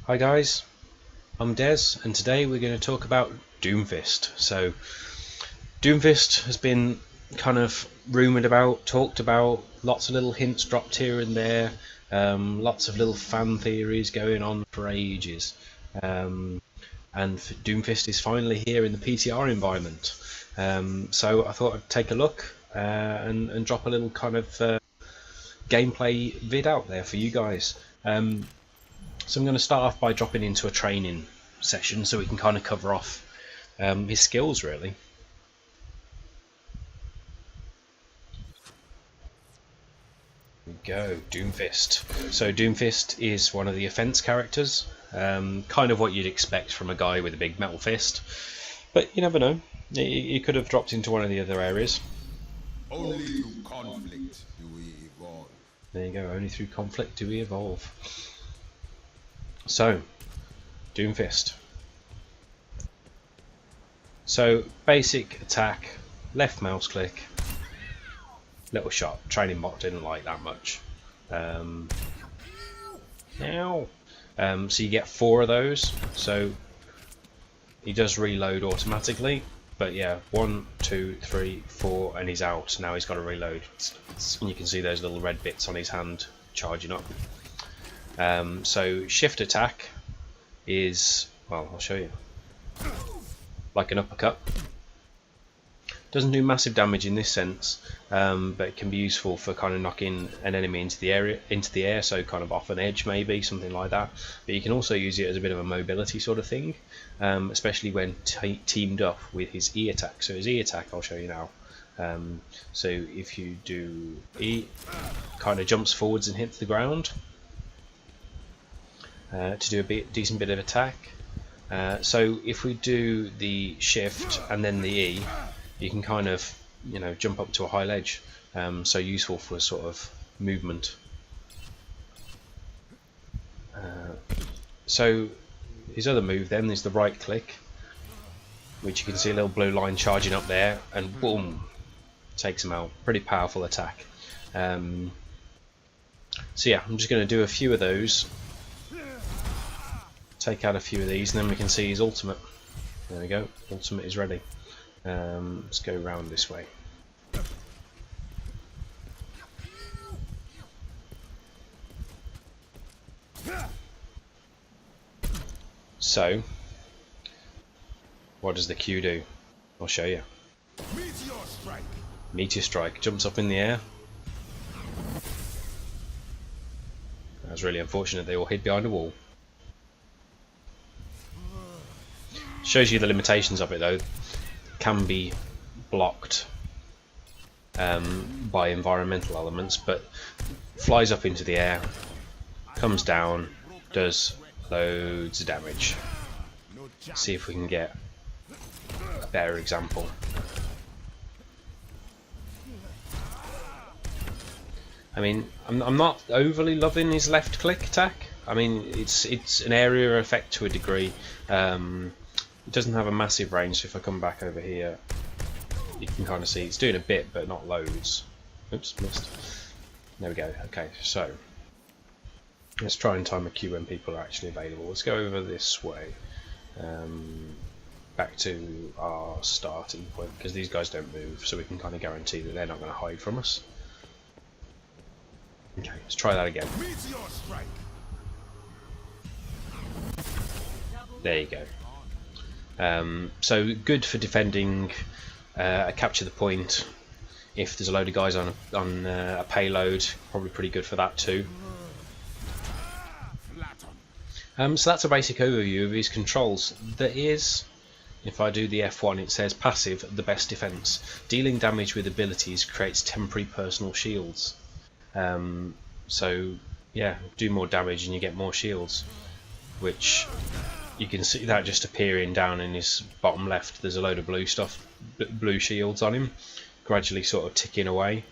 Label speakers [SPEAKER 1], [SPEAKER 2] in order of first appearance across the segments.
[SPEAKER 1] Hi guys, I'm Des, and today we're going to talk about Doomfist. So, Doomfist has been kind of rumoured about, talked about, lots of little hints dropped here and there, lots of little fan theories going on for ages. And Doomfist is finally here in the PTR environment. So I thought I'd take a look and drop a little kind of gameplay vid out there for you guys. So I'm going to start off by dropping into a training session so we can kind of cover off his skills really. Here we go, Doomfist. So Doomfist is one of the offense characters, kind of what you'd expect from a guy with a big metal fist, but you never know, he could have dropped into one of the other areas.
[SPEAKER 2] Only through conflict do we evolve.
[SPEAKER 1] There you go, only through conflict do we evolve. So, Doomfist. So, basic attack, left mouse click, little shot. Training bot didn't like that much. Ow. So you get 4 of those. So he does reload automatically. But yeah, 1, 2, 3, 4, and he's out. Now he's got to reload. And you can see those little red bits on his hand charging up. So shift attack is, well, I'll show you, like an uppercut. Doesn't do massive damage in this sense, but it can be useful for kind of knocking an enemy into the air, so kind of off an edge maybe, something like that. But you can also use it as a bit of a mobility sort of thing, especially when teamed up with his E attack. So his E attack, I'll show you now. So if you do E, kind of jumps forwards and hits the ground. To do a decent bit of attack. So if we do the shift and then the E, you can kind of, you know, jump up to a high ledge. So useful for sort of movement. So his other move then is the right click, which you can see a little blue line charging up there, and boom, takes him out. Pretty powerful attack. So yeah, I'm just going to do a few of those. Take out a few of these, and then we can see his ultimate. There we go, ultimate is ready. Let's go round this way. So, what does the Q do? I'll show you.
[SPEAKER 2] Meteor strike.
[SPEAKER 1] Meteor strike, jumps up in the air. That was really unfortunate, they all hid behind a wall. Shows you the limitations of it though. Can be blocked by environmental elements, but flies up into the air, comes down, does loads of damage. Let's see if we can get a better example. I mean, I'm not overly loving his left click attack. I mean, it's an area effect to a degree. It doesn't have a massive range, so if I come back over here, you can kind of see it's doing a bit, but not loads. Oops, missed. There we go. Okay, so let's try and time a queue when people are actually available. Let's go over this way, back to our starting point, because these guys don't move, so we can kind of guarantee that they're not going to hide from us. Okay, let's try that again. There you go. So good for defending capture the point. If there's a load of guys on a payload, probably pretty good for that too. So that's a basic overview of his controls. There is, if I do the F1, it says passive, the best defense. Dealing damage with abilities creates temporary personal shields. So yeah, do more damage and you get more shields, which you can see that just appearing down in his bottom left. There's a load of blue stuff, blue shields on him, gradually sort of ticking away.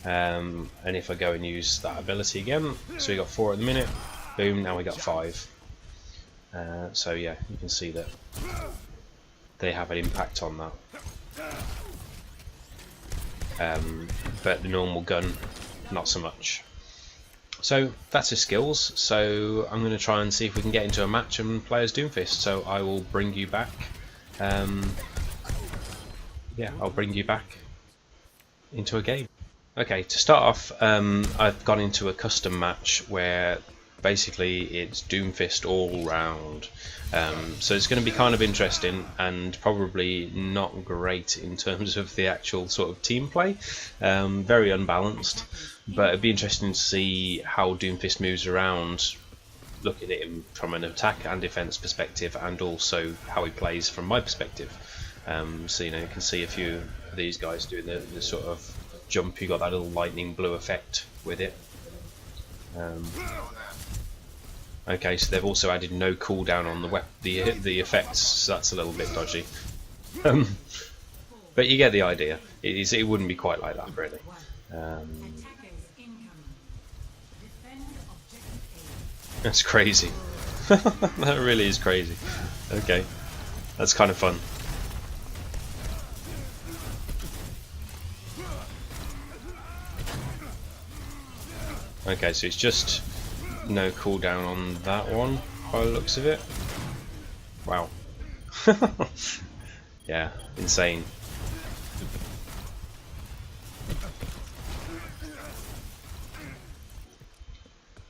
[SPEAKER 1] And if I go and use that ability again, so we got 4 at the minute, boom, now we got 5. So yeah, you can see that they have an impact on that. But the normal gun, not so much. So that's his skills. So I'm going to try and see if we can get into a match and play as Doomfist. So I will bring you back. Yeah, I'll bring you back into a game. Okay, to start off, I've gone into a custom match where basically it's Doomfist all round. So it's going to be kind of interesting and probably not great in terms of the actual sort of team play. Very unbalanced, but it'd be interesting to see how Doomfist moves around, looking at him from an attack and defense perspective, and also how he plays from my perspective. So you can see a few of these guys doing the sort of jump. You got that little lightning blue effect with it. Okay, so they've also added no cooldown on the effects, so that's a little bit dodgy. But you get the idea. It wouldn't be quite like that, really. That's crazy. That really is crazy. Okay, that's kind of fun. Okay, so it's just no cooldown on that one by the looks of it. Wow. Yeah, insane.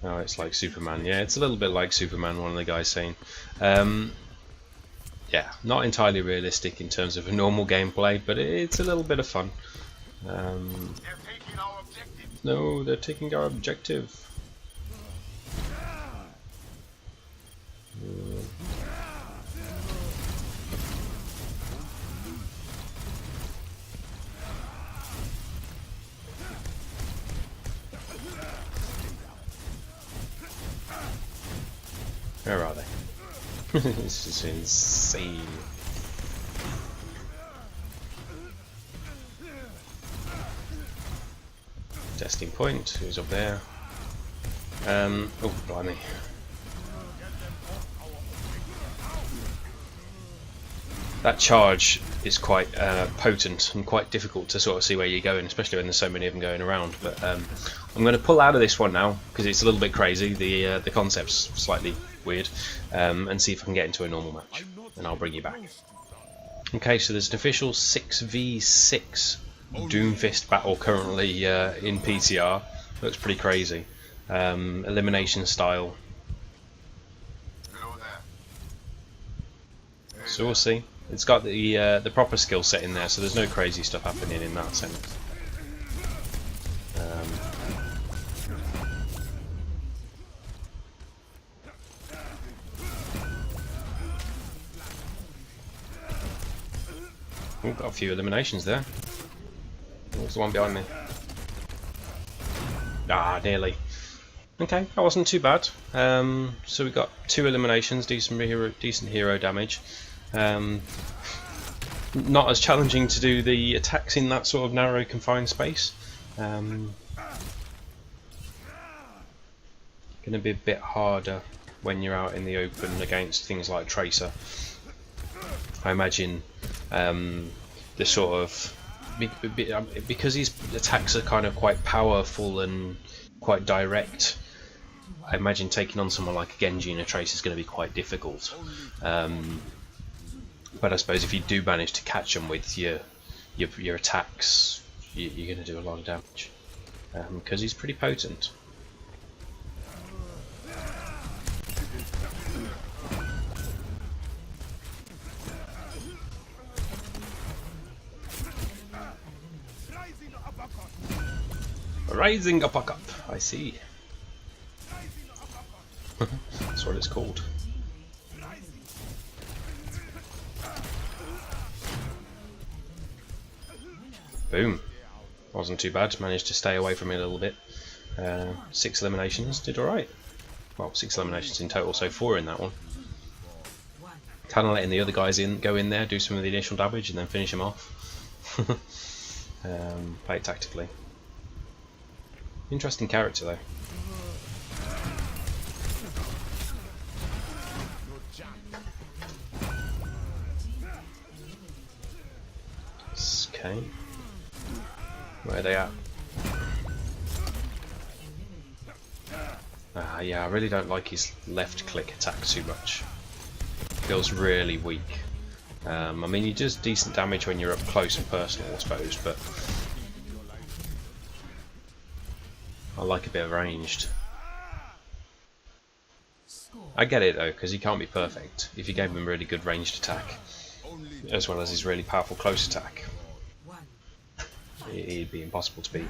[SPEAKER 1] Oh, it's like Superman. Yeah, it's a little bit like Superman, one of the guys saying. Yeah, not entirely realistic in terms of a normal gameplay, but it's a little bit of fun. No, they're taking our objective. Where are they? This is insane. Testing point, who's up there? Oh, blimey. That charge is quite potent and quite difficult to sort of see where you're going, especially when there's so many of them going around. But I'm going to pull out of this one now because it's a little bit crazy. The concept's slightly weird, and see if I can get into a normal match, and I'll bring you back. Okay, so there's an official 6v6 Doomfist battle currently in PTR. Looks pretty crazy. Elimination style. So we'll see. It's got the proper skill set in there, so there's no crazy stuff happening in that sense. We've got a few eliminations there. There's the one behind me. Ah, nearly. Okay, that wasn't too bad. So we got 2 eliminations, decent hero damage. Not as challenging to do the attacks in that sort of narrow, confined space. Going to be a bit harder when you're out in the open against things like Tracer. I imagine the sort of because his attacks are kind of quite powerful and quite direct. I imagine taking on someone like a Genji and a Tracer is going to be quite difficult. But I suppose if you do manage to catch them with your attacks, you're going to do a lot of damage because he's pretty potent. Rising uppercut, I see. That's what it's called. Boom. Wasn't too bad, managed to stay away from it a little bit. 6 eliminations, did alright. Well, 6 eliminations in total, so 4 in that one. Kind of letting the other guys go in there, do some of the initial damage and then finish them off. Play it tactically. Interesting character though. Okay. Where are they at? Yeah, I really don't like his left click attack too much. Feels really weak. I mean, he does decent damage when you're up close and personal, I suppose, but I like a bit of ranged. I get it though, because he can't be perfect. If you gave him a really good ranged attack, as well as his really powerful close attack, he'd be impossible to beat.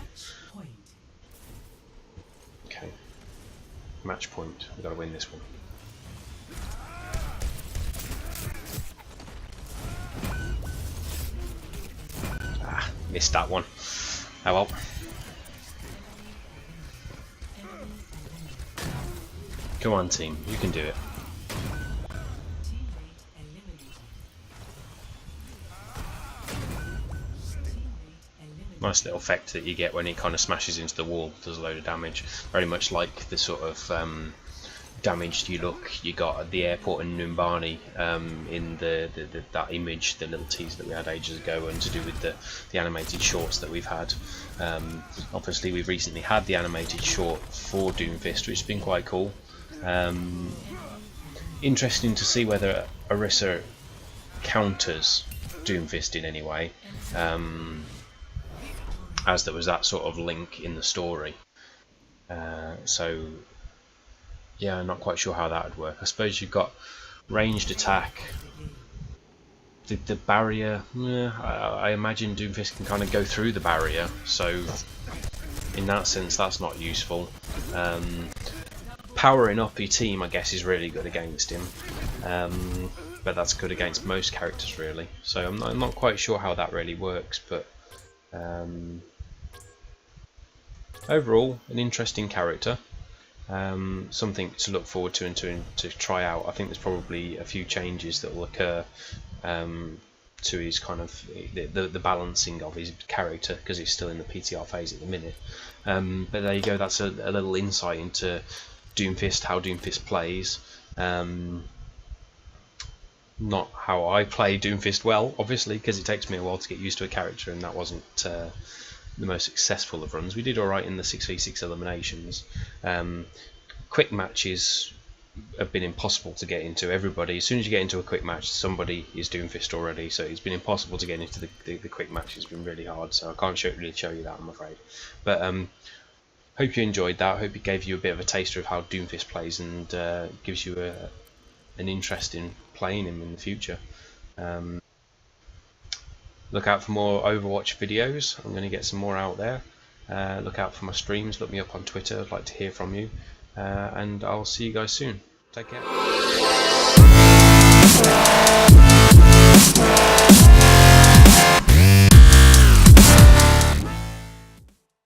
[SPEAKER 1] Okay, match point. We've got to win this one. Ah, missed that one. Oh well. Come on, team, you can do it. Nice little effect that you get when he kind of smashes into the wall, does a load of damage. Very much like the sort of damaged you got at the airport in Numbani in that image, the little tease that we had ages ago, and to do with the animated shorts that we've had. Obviously, we've recently had the animated short for Doomfist, which has been quite cool. Interesting to see whether Orisa counters Doomfist in any way, as there was that sort of link in the story. So yeah, I'm not quite sure how that would work. I suppose you've got ranged attack. The barrier, I imagine Doomfist can kind of go through the barrier, so in that sense that's not useful. Powering up your team, I guess, is really good against him, but that's good against most characters really, so I'm not quite sure how that really works, but overall an interesting character, something to look forward to and to try out. I think there's probably a few changes that will occur to his kind of the balancing of his character, because he's still in the PTR phase at the minute, but there you go, that's a little insight into Doomfist, how Doomfist plays. Not how I play Doomfist well, obviously, because it takes me a while to get used to a character, and that wasn't the most successful of runs. We did alright in the 6v6 eliminations. Quick matches have been impossible to get into. Everybody, as soon as you get into a quick match, somebody is Doomfist already, so it's been impossible to get into the quick match. It's been really hard, so I can't really show you that, I'm afraid. But hope you enjoyed that. Hope it gave you a bit of a taster of how Doomfist plays, and gives you an interest in playing him in the future. Look out for more Overwatch videos. I'm going to get some more out there. Look out for my streams. Look me up on Twitter. I'd like to hear from you. And I'll see you guys soon. Take care.